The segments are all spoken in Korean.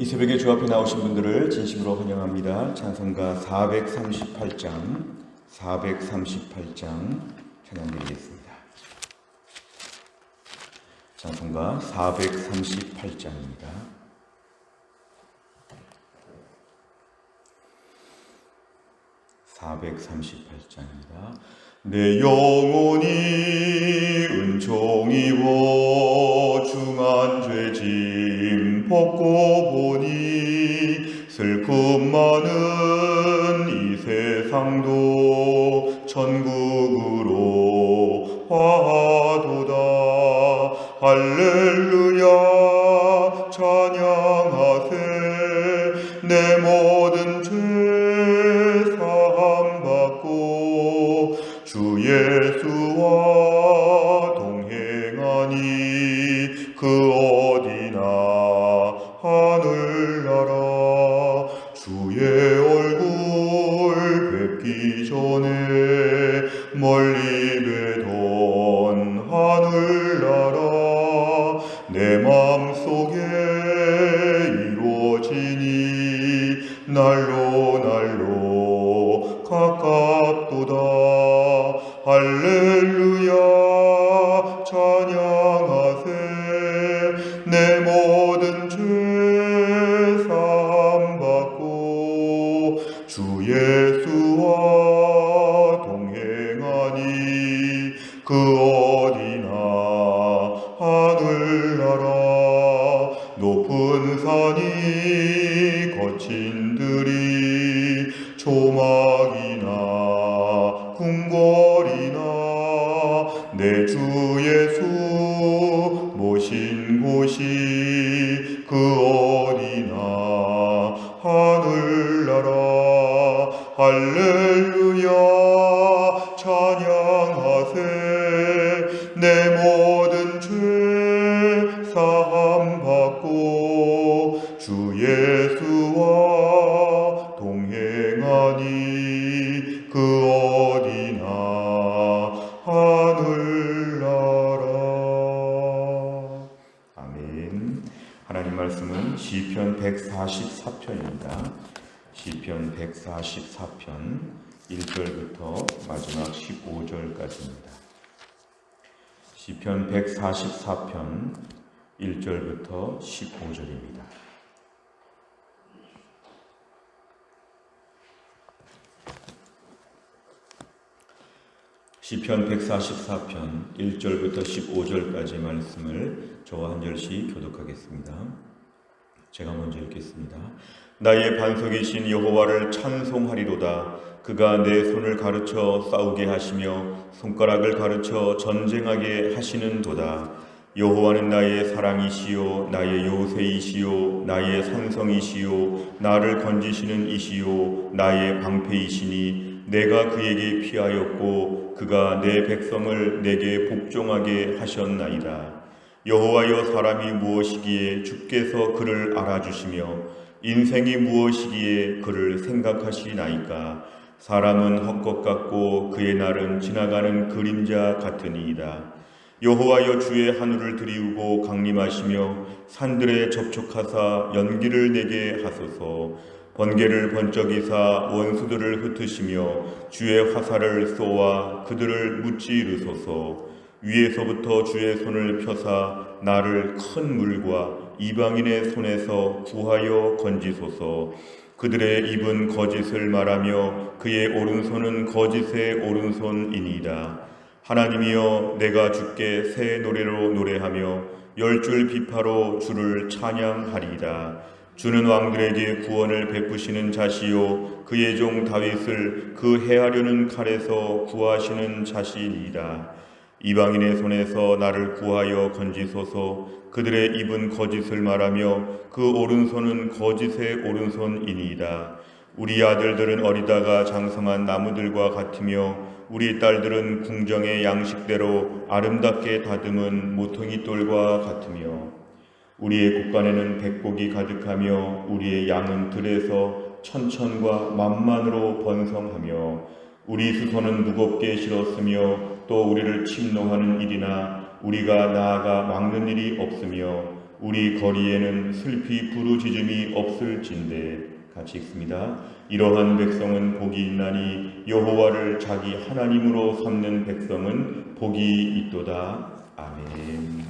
이 새벽에 주 앞에 나오신 분들을 진심으로 환영합니다. 찬송가 438장 찬양드리겠습니다. 찬송가 438장입니다. 내 영혼이 은총 입어 중한 죄짐 벗고 보니 슬픔 많은 이 세상도 천국으로 화하도다. 할렐루야 찬양하세. 내 모든 죄 사함받고 주 예수와 동행하니 그 어디나 하늘나라. 주의 얼굴 뵙기 전에 멀리 뵈던 하늘나라 내 맘속에 이루어지니 날로 가깝도다. 할렐루야 찬양하세. 내 모든 죄 사함받고 주 예수와 동행하니 그 어디나 하늘나라. 높은 산이 거친 들이 조막이나 궁궐이나 내 주 예수 모신 곳이 그 어디나 하늘나라. 할렐루야 찬양하세. 내 모든 죄 사함받고 주 예수와 동행하니 그 어디나 하늘나라. 아멘. 하나님 말씀은 시편 144편입니다. 시편 144편 1절부터 마지막 15절까지입니다. 시편 144편 1절부터 15절입니다. 시편 144편 1절부터 15절까지 말씀을 저와 한 절씩 교독하겠습니다. 제가 먼저 읽겠습니다. 나의 반석이신 여호와를 찬송하리로다. 그가 내 손을 가르쳐 싸우게 하시며 손가락을 가르쳐 전쟁하게 하시는도다. 여호와는 나의 사랑이시요 나의 요새이시요 나의 산성이시요 나를 건지시는 이시요 나의 방패이시니 내가 그에게 피하였고 그가 내 백성을 내게 복종하게 하셨나이다. 여호와여 사람이 무엇이기에 주께서 그를 알아주시며 인생이 무엇이기에 그를 생각하시나이까. 사람은 헛것 같고 그의 날은 지나가는 그림자 같으니이다. 여호와여 주의 하늘을 들이우고 강림하시며 산들에 접촉하사 연기를 내게 하소서. 번개를 번쩍이사 원수들을 흩으시며 주의 화살을 쏘아 그들을 무찌르소서. 위에서부터 주의 손을 펴사 나를 큰 물과 이방인의 손에서 구하여 건지소서. 그들의 입은 거짓을 말하며 그의 오른손은 거짓의 오른손이니이다. 하나님이여 내가 주께 새 노래로 노래하며 열줄 비파로 주를 찬양하리이다. 주는 왕들에게 구원을 베푸시는 자시요 그의 종 다윗을 그 해하려는 칼에서 구하시는 자시니이다. 이방인의 손에서 나를 구하여 건지소서. 그들의 입은 거짓을 말하며 그 오른손은 거짓의 오른손이니이다. 우리 아들들은 어리다가 장성한 나무들과 같으며 우리 딸들은 궁정의 양식대로 아름답게 다듬은 모퉁이 돌과 같으며 우리의 곳간에는 백곡이 가득하며 우리의 양은 들에서 천천과 만만으로 번성하며 우리 수소는 무겁게 실었으며 또 우리를 침노하는 일이나 우리가 나아가 막는 일이 없으며 우리 거리에는 슬피 부르짖음이 없을진대. 같이 읽습니다. 이러한 백성은 복이 있나니 여호와를 자기 하나님으로 삼는 백성은 복이 있도다. 아멘.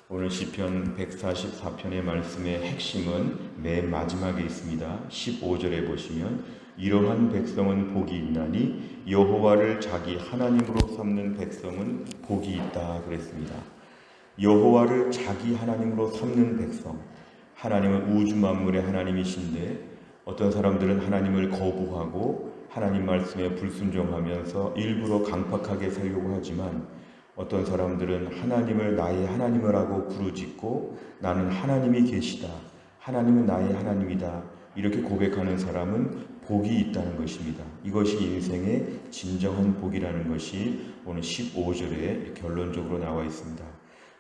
오늘 시편 144편의 말씀의 핵심은 맨 마지막에 있습니다. 15절에 보시면 이러한 백성은 복이 있나니 여호와를 자기 하나님으로 삼는 백성은 복이 있다 그랬습니다. 여호와를 자기 하나님으로 삼는 백성, 하나님은 우주 만물의 하나님이신데 어떤 사람들은 하나님을 거부하고 하나님 말씀에 불순종하면서 일부러 강팍하게 살려고 하지만 어떤 사람들은 하나님을 나의 하나님을 하고 부르짖고 나는 하나님이 계시다, 하나님은 나의 하나님이다 이렇게 고백하는 사람은 복이 있다는 것입니다. 이것이 인생의 진정한 복이라는 것이 오늘 15절에 결론적으로 나와 있습니다.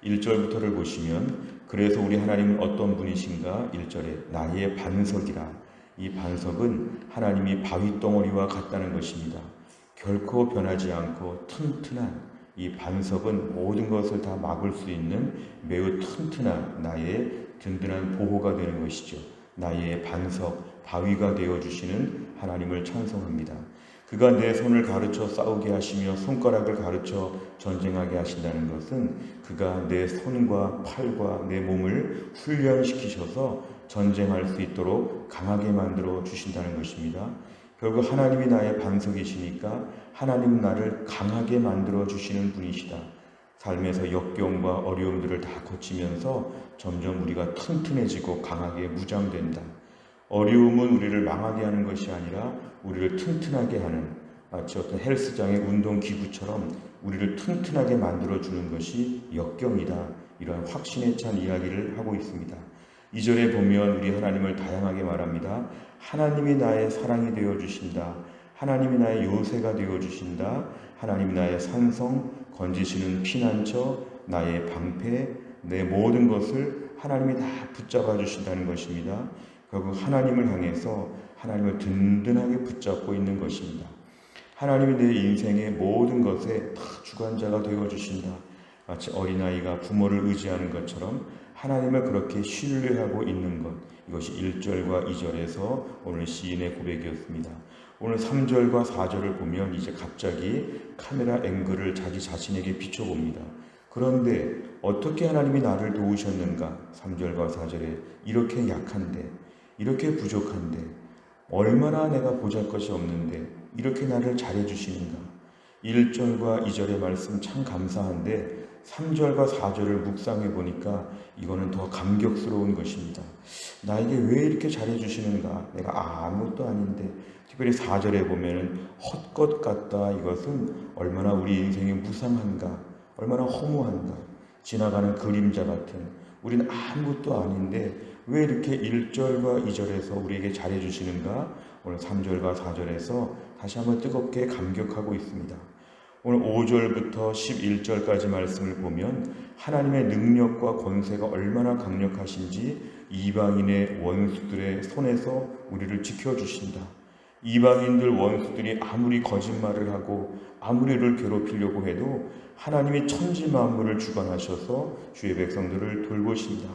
1절부터를 보시면 그래서 우리 하나님은 어떤 분이신가? 1절에 나의 반석이라. 이 반석은 하나님이 바위덩어리와 같다는 것입니다. 결코 변하지 않고 튼튼한 이 반석은 모든 것을 다 막을 수 있는 매우 튼튼한 나의 든든한 보호가 되는 것이죠. 나의 반석, 바위가 되어주시는 하나님을 찬송합니다. 그가 내 손을 가르쳐 싸우게 하시며 손가락을 가르쳐 전쟁하게 하신다는 것은 그가 내 손과 팔과 내 몸을 훈련시키셔서 전쟁할 수 있도록 강하게 만들어 주신다는 것입니다. 결국 하나님이 나의 반석이시니까 하나님은 나를 강하게 만들어 주시는 분이시다. 삶에서 역경과 어려움들을 다 거치면서 점점 우리가 튼튼해지고 강하게 무장된다. 어려움은 우리를 망하게 하는 것이 아니라 우리를 튼튼하게 하는, 마치 어떤 헬스장의 운동기구처럼 우리를 튼튼하게 만들어주는 것이 역경이다. 이러한 확신에 찬 이야기를 하고 있습니다. 2절에 보면 우리 하나님을 다양하게 말합니다. 하나님이 나의 사랑이 되어주신다. 하나님이 나의 요새가 되어주신다. 하나님이 나의 산성, 건지시는 피난처, 나의 방패, 내 모든 것을 하나님이 다 붙잡아 주신다는 것입니다. 결국 하나님을 향해서 하나님을 든든하게 붙잡고 있는 것입니다. 하나님이 내 인생의 모든 것에 다 주관자가 되어주신다. 마치 어린아이가 부모를 의지하는 것처럼 하나님을 그렇게 신뢰하고 있는 것, 이것이 1절과 2절에서 오늘 시인의 고백이었습니다. 오늘 3절과 4절을 보면 이제 갑자기 카메라 앵글을 자기 자신에게 비춰봅니다. 그런데 어떻게 하나님이 나를 도우셨는가? 3절과 4절에 이렇게 약한데, 이렇게 부족한데, 얼마나 내가 보잘것이 없는데 이렇게 나를 잘해주시는가? 1절과 2절의 말씀 참 감사한데 3절과 4절을 묵상해 보니까 이거는 더 감격스러운 것입니다. 나에게 왜 이렇게 잘해주시는가? 내가 아무것도 아닌데. 특별히 4절에 보면은 헛것 같다. 이것은 얼마나 우리 인생이 무상한가, 얼마나 허무한가, 지나가는 그림자 같은, 우리는 아무것도 아닌데 왜 이렇게 1절과 2절에서 우리에게 잘해주시는가? 오늘 3절과 4절에서 다시 한번 뜨겁게 감격하고 있습니다. 오늘 5절부터 11절까지 말씀을 보면 하나님의 능력과 권세가 얼마나 강력하신지 이방인의 원수들의 손에서 우리를 지켜주신다. 이방인들 원수들이 아무리 거짓말을 하고 아무리 우리를 괴롭히려고 해도 하나님이 천지 만물을 주관하셔서 주의 백성들을 돌보신다.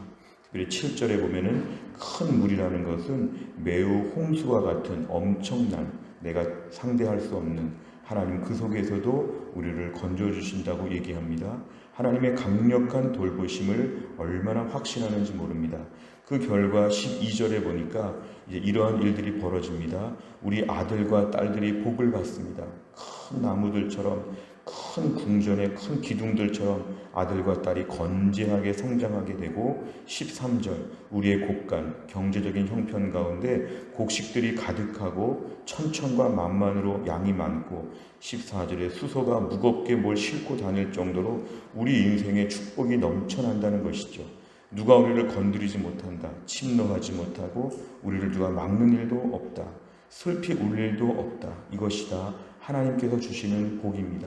특별히 7절에 보면은 큰 물이라는 것은 매우 홍수와 같은 엄청난, 내가 상대할 수 없는 하나님 그 속에서도 우리를 건져주신다고 얘기합니다. 하나님의 강력한 돌보심을 얼마나 확신하는지 모릅니다. 그 결과 12절에 보니까 이제 이러한 일들이 벌어집니다. 우리 아들과 딸들이 복을 받습니다. 큰 나무들처럼, 큰 궁전의 큰 기둥들처럼 아들과 딸이 건재하게 성장하게 되고, 13절 우리의 곡간, 경제적인 형편 가운데 곡식들이 가득하고 천천과 만만으로 양이 많고, 14절에 수소가 무겁게 뭘 싣고 다닐 정도로 우리 인생에 축복이 넘쳐난다는 것이죠. 누가 우리를 건드리지 못한다. 침노하지 못하고 우리를 누가 막는 일도 없다. 슬피 울 일도 없다. 이것이다 하나님께서 주시는 복입니다.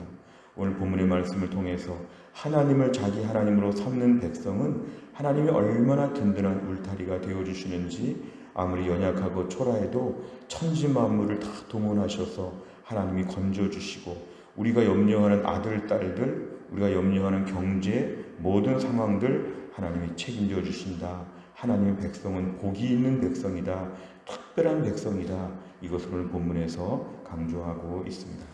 오늘 본문의 말씀을 통해서 하나님을 자기 하나님으로 삼는 백성은 하나님이 얼마나 든든한 울타리가 되어주시는지, 아무리 연약하고 초라해도 천지 만물을 다 동원하셔서 하나님이 건져주시고, 우리가 염려하는 아들, 딸들, 우리가 염려하는 경제, 모든 상황들 하나님이 책임져 주신다. 하나님의 백성은 복이 있는 백성이다. 특별한 백성이다. 이것을 오늘 본문에서 강조하고 있습니다.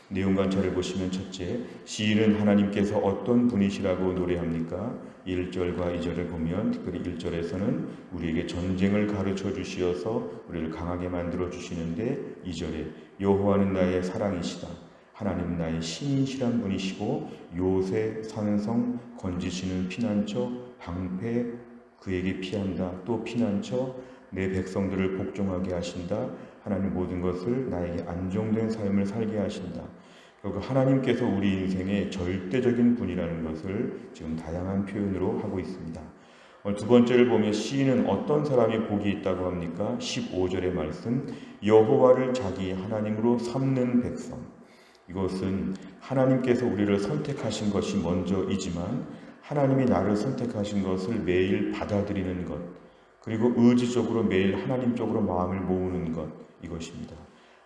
내용 관찰을 보시면 첫째, 시인은 하나님께서 어떤 분이시라고 노래합니까? 1절과 2절을 보면 특별히 1절에서는 우리에게 전쟁을 가르쳐 주시어서 우리를 강하게 만들어 주시는데 2절에 여호와는 나의 사랑이시다. 하나님은 나의 신이시란 분이시고 요새 산성 건지시는 피난처 방패 그에게 피한다. 또 피난처 내 백성들을 복종하게 하신다. 하나님 모든 것을 나에게 안정된 삶을 살게 하신다. 결국 하나님께서 우리 인생의 절대적인 분이라는 것을 지금 다양한 표현으로 하고 있습니다. 두 번째를 보면 시인은 어떤 사람이 복이 있다고 합니까? 15절의 말씀 여호와를 자기 하나님으로 삼는 백성. 이것은 하나님께서 우리를 선택하신 것이 먼저이지만 하나님이 나를 선택하신 것을 매일 받아들이는 것, 그리고 의지적으로 매일 하나님 쪽으로 마음을 모으는 것, 이것입니다.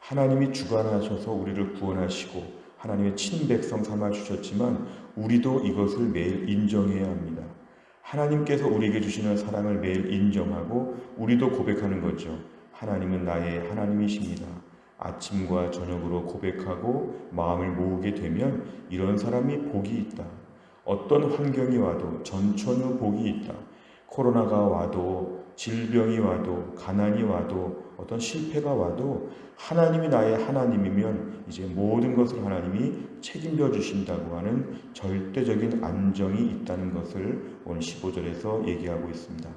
하나님이 주관하셔서 우리를 구원하시고 하나님의 친백성 삼아주셨지만 우리도 이것을 매일 인정해야 합니다. 하나님께서 우리에게 주시는 사랑을 매일 인정하고 우리도 고백하는 거죠. 하나님은 나의 하나님이십니다. 아침과 저녁으로 고백하고 마음을 모으게 되면 이런 사람이 복이 있다. 어떤 환경이 와도 전천후 복이 있다. 코로나가 와도 질병이 와도 가난이 와도 어떤 실패가 와도 하나님이 나의 하나님이면 이제 모든 것을 하나님이 책임져 주신다고 하는 절대적인 안정이 있다는 것을 오늘 15절에서 얘기하고 있습니다.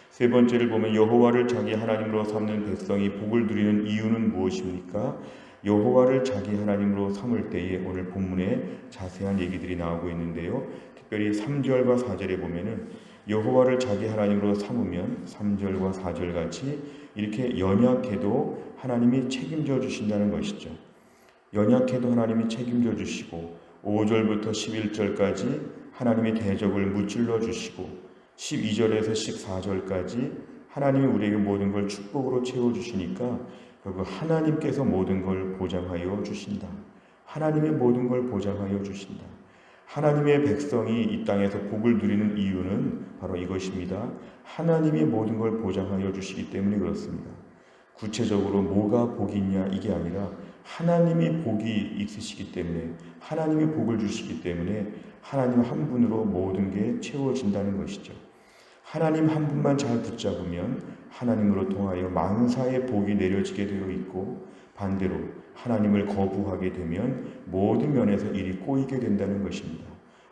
세 번째를 보면 여호와를 자기 하나님으로 삼는 백성이 복을 누리는 이유는 무엇입니까? 여호와를 자기 하나님으로 삼을 때에 오늘 본문에 자세한 얘기들이 나오고 있는데요. 특별히 3절과 4절에 보면은 여호와를 자기 하나님으로 삼으면 3절과 4절 같이 이렇게 연약해도 하나님이 책임져 주신다는 것이죠. 연약해도 하나님이 책임져 주시고 5절부터 11절까지 하나님이 대적을 무찔러 주시고 12절에서 14절까지 하나님이 우리에게 모든 걸 축복으로 채워주시니까 결국 하나님께서 모든 걸 보장하여 주신다. 하나님의 모든 걸 보장하여 주신다. 하나님의 백성이 이 땅에서 복을 누리는 이유는 바로 이것입니다. 하나님이 모든 걸 보장하여 주시기 때문에 그렇습니다. 구체적으로 뭐가 복이 있냐 이게 아니라 하나님이 복이 있으시기 때문에 하나님이 복을 주시기 때문에 하나님 한 분으로 모든 게 채워진다는 것이죠. 하나님 한 분만 잘 붙잡으면 하나님으로 통하여 만사의 복이 내려지게 되어 있고 반대로 하나님을 거부하게 되면 모든 면에서 일이 꼬이게 된다는 것입니다.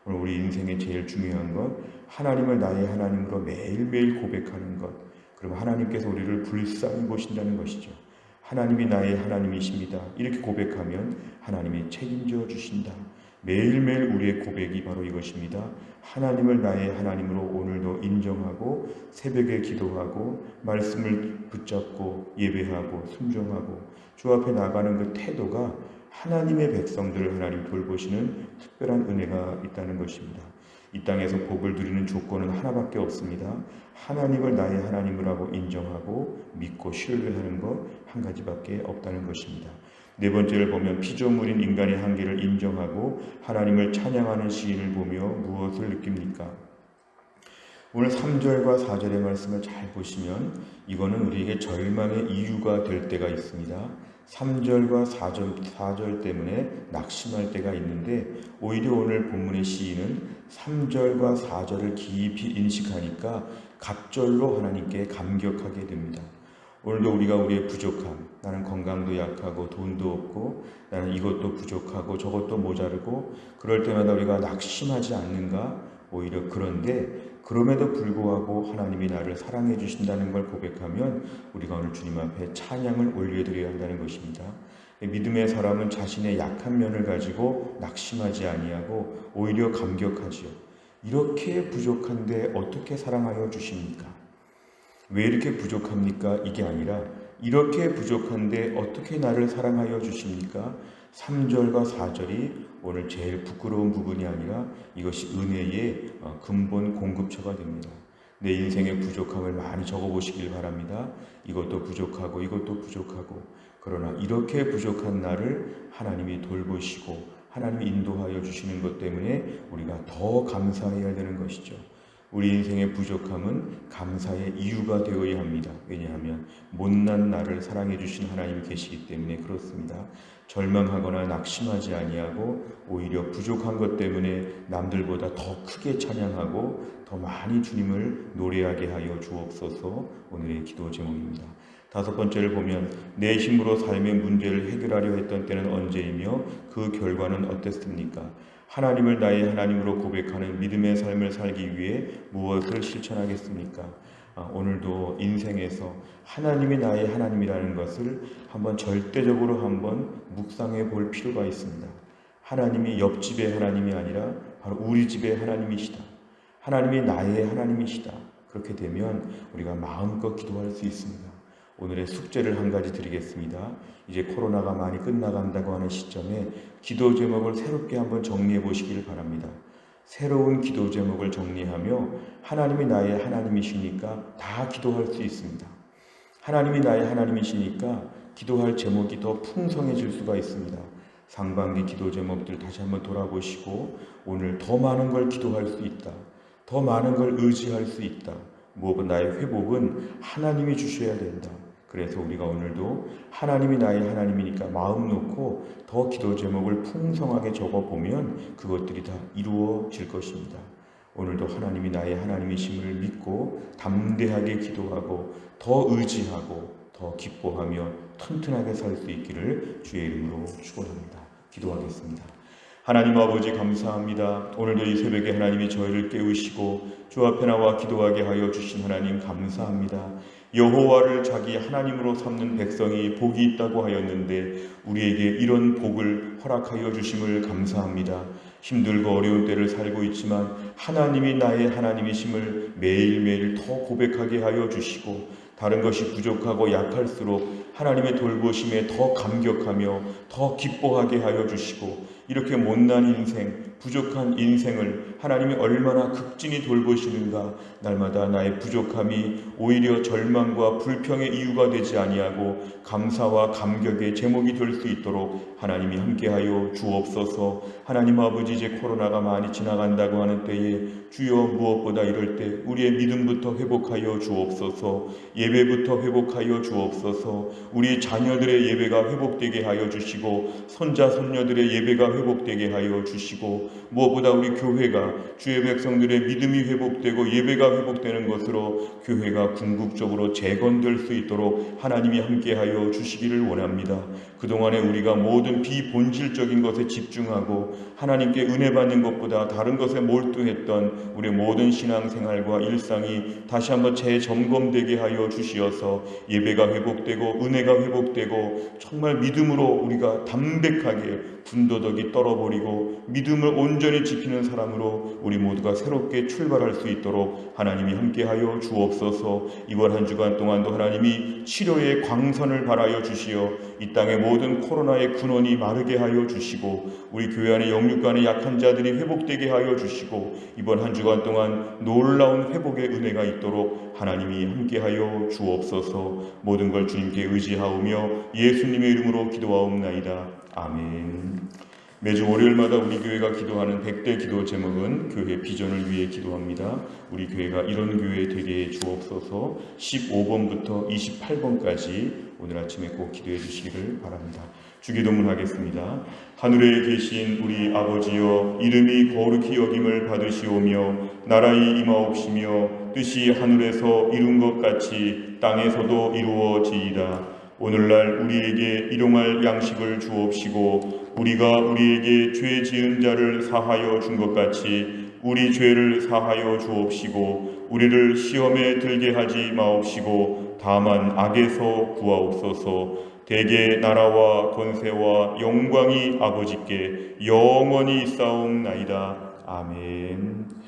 오늘 우리 인생의 제일 중요한 것 하나님을 나의 하나님으로 매일매일 고백하는 것 그러면 하나님께서 우리를 불쌍히 보신다는 것이죠. 하나님이 나의 하나님이십니다. 이렇게 고백하면 하나님이 책임져 주신다. 매일매일 우리의 고백이 바로 이것입니다. 하나님을 나의 하나님으로 오늘도 인정하고 새벽에 기도하고 말씀을 붙잡고 예배하고 순종하고 주 앞에 나가는 그 태도가 하나님의 백성들을 하나님 돌보시는 특별한 은혜가 있다는 것입니다. 이 땅에서 복을 누리는 조건은 하나밖에 없습니다. 하나님을 나의 하나님이라고 인정하고 믿고 신뢰하는 것 한 가지밖에 없다는 것입니다. 네 번째를 보면 피조물인 인간의 한계를 인정하고 하나님을 찬양하는 시인을 보며 무엇을 느낍니까? 오늘 3절과 4절의 말씀을 잘 보시면 이거는 우리에게 절망의 이유가 될 때가 있습니다. 3절과 4절 때문에 낙심할 때가 있는데 오히려 오늘 본문의 시인은 3절과 4절을 깊이 인식하니까 갑절로 하나님께 감격하게 됩니다. 오늘도 우리가 우리의 부족함, 나는 건강도 약하고 돈도 없고 나는 이것도 부족하고 저것도 모자르고 그럴 때마다 우리가 낙심하지 않는가? 오히려 그런데 그럼에도 불구하고 하나님이 나를 사랑해 주신다는 걸 고백하면 우리가 오늘 주님 앞에 찬양을 올려드려야 한다는 것입니다. 믿음의 사람은 자신의 약한 면을 가지고 낙심하지 아니하고 오히려 감격하지요. 이렇게 부족한데 어떻게 사랑하여 주십니까? 왜 이렇게 부족합니까? 이게 아니라 이렇게 부족한데 어떻게 나를 사랑하여 주십니까? 3절과 4절이 오늘 제일 부끄러운 부분이 아니라 이것이 은혜의 근본 공급처가 됩니다. 내 인생의 부족함을 많이 적어보시길 바랍니다. 이것도 부족하고 이것도 부족하고 그러나 이렇게 부족한 나를 하나님이 돌보시고 하나님이 인도하여 주시는 것 때문에 우리가 더 감사해야 되는 것이죠. 우리 인생의 부족함은 감사의 이유가 되어야 합니다. 왜냐하면 못난 나를 사랑해 주신 하나님이 계시기 때문에 그렇습니다. 절망하거나 낙심하지 아니하고 오히려 부족한 것 때문에 남들보다 더 크게 찬양하고 더 많이 주님을 노래하게 하여 주옵소서. 오늘의 기도 제목입니다. 다섯 번째를 보면 내 힘으로 삶의 문제를 해결하려 했던 때는 언제이며 그 결과는 어땠습니까? 하나님을 나의 하나님으로 고백하는 믿음의 삶을 살기 위해 무엇을 실천하겠습니까? 오늘도 인생에서 하나님이 나의 하나님이라는 것을 한번 절대적으로 한번 묵상해 볼 필요가 있습니다. 하나님이 옆집의 하나님이 아니라 바로 우리 집의 하나님이시다. 하나님이 나의 하나님이시다. 그렇게 되면 우리가 마음껏 기도할 수 있습니다. 오늘의 숙제를 한 가지 드리겠습니다. 이제 코로나가 많이 끝나간다고 하는 시점에 기도 제목을 새롭게 한번 정리해 보시길 바랍니다. 새로운 기도 제목을 정리하며 하나님이 나의 하나님이시니까 다 기도할 수 있습니다. 하나님이 나의 하나님이시니까 기도할 제목이 더 풍성해질 수가 있습니다. 상반기 기도 제목들 다시 한번 돌아보시고 오늘 더 많은 걸 기도할 수 있다. 더 많은 걸 의지할 수 있다. 무엇보다 나의 회복은 하나님이 주셔야 된다. 그래서 우리가 오늘도 하나님이 나의 하나님이니까 마음 놓고 더 기도 제목을 풍성하게 적어보면 그것들이 다 이루어질 것입니다. 오늘도 하나님이 나의 하나님이심을 믿고 담대하게 기도하고 더 의지하고 더 기뻐하며 튼튼하게 살 수 있기를 주의 이름으로 축원합니다. 기도하겠습니다. 하나님 아버지 감사합니다. 오늘도 이 새벽에 하나님이 저희를 깨우시고 주 앞에 나와 기도하게 하여 주신 하나님 감사합니다. 여호와를 자기 하나님으로 삼는 백성이 복이 있다고 하였는데 우리에게 이런 복을 허락하여 주심을 감사합니다. 힘들고 어려운 때를 살고 있지만 하나님이 나의 하나님이심을 매일매일 더 고백하게 하여 주시고 다른 것이 부족하고 약할수록 하나님의 돌보심에 더 감격하며 더 기뻐하게 하여 주시고 이렇게 못난 인생, 부족한 인생을 하나님이 얼마나 극진히 돌보시는가. 날마다 나의 부족함이 오히려 절망과 불평의 이유가 되지 아니하고 감사와 감격의 제목이 될 수 있도록 하나님이 함께하여 주옵소서. 하나님 아버지 이제 코로나가 많이 지나간다고 하는 때에 주여 무엇보다 이럴 때 우리의 믿음부터 회복하여 주옵소서. 예배부터 회복하여 주옵소서. 우리 자녀들의 예배가 회복되게 하여 주시고 손자 손녀들의 예배가 회복되게 하여 주시고 무엇보다 우리 교회가 주의 백성들의 믿음이 회복되고 예배가 회복되는 것으로 교회가 궁극적으로 재건될 수 있도록 하나님이 함께하여 주시기를 원합니다. 그동안에 우리가 모든 비본질적인 것에 집중하고 하나님께 은혜 받는 것보다 다른 것에 몰두했던 우리 모든 신앙생활과 일상이 다시 한번 재점검되게 하여 주시어서 예배가 회복되고 은혜가 회복되고 정말 믿음으로 우리가 담백하게 군더더기 떨어버리고 믿음을 온전히 지키는 사람으로 우리 모두가 새롭게 출발할 수 있도록 하나님이 함께하여 주옵소서. 이번 한 주간 동안도 하나님이 치료의 광선을 발하여 주시어 이 땅의 모든 코로나의 근원이 마르게 하여 주시고 우리 교회 안에 영육간의 약한 자들이 회복되게 하여 주시고 이번 한 주간 동안 놀라운 회복의 은혜가 있도록 하나님이 함께하여 주옵소서. 모든 걸 주님께 의지하오며 예수님의 이름으로 기도하옵나이다. 아멘. 매주 월요일마다 우리 교회가 기도하는 100대 기도 제목은 교회 비전을 위해 기도합니다. 우리 교회가 이런 교회 되게 해 주옵소서. 15번부터 28번까지 오늘 아침에 꼭 기도해 주시기를 바랍니다. 주기도문 하겠습니다. 하늘에 계신 우리 아버지여, 이름이 거룩히 여김을 받으시오며 나라의 임하옵시며 뜻이 하늘에서 이룬 것 같이 땅에서도 이루어지이다. 오늘날 우리에게 일용할 양식을 주옵시고 우리가 우리에게 죄 지은 자를 사하여 준 것 같이 우리 죄를 사하여 주옵시고 우리를 시험에 들게 하지 마옵시고 다만 악에서 구하옵소서. 대개 나라와 권세와 영광이 아버지께 영원히 있사옵나이다. 아멘.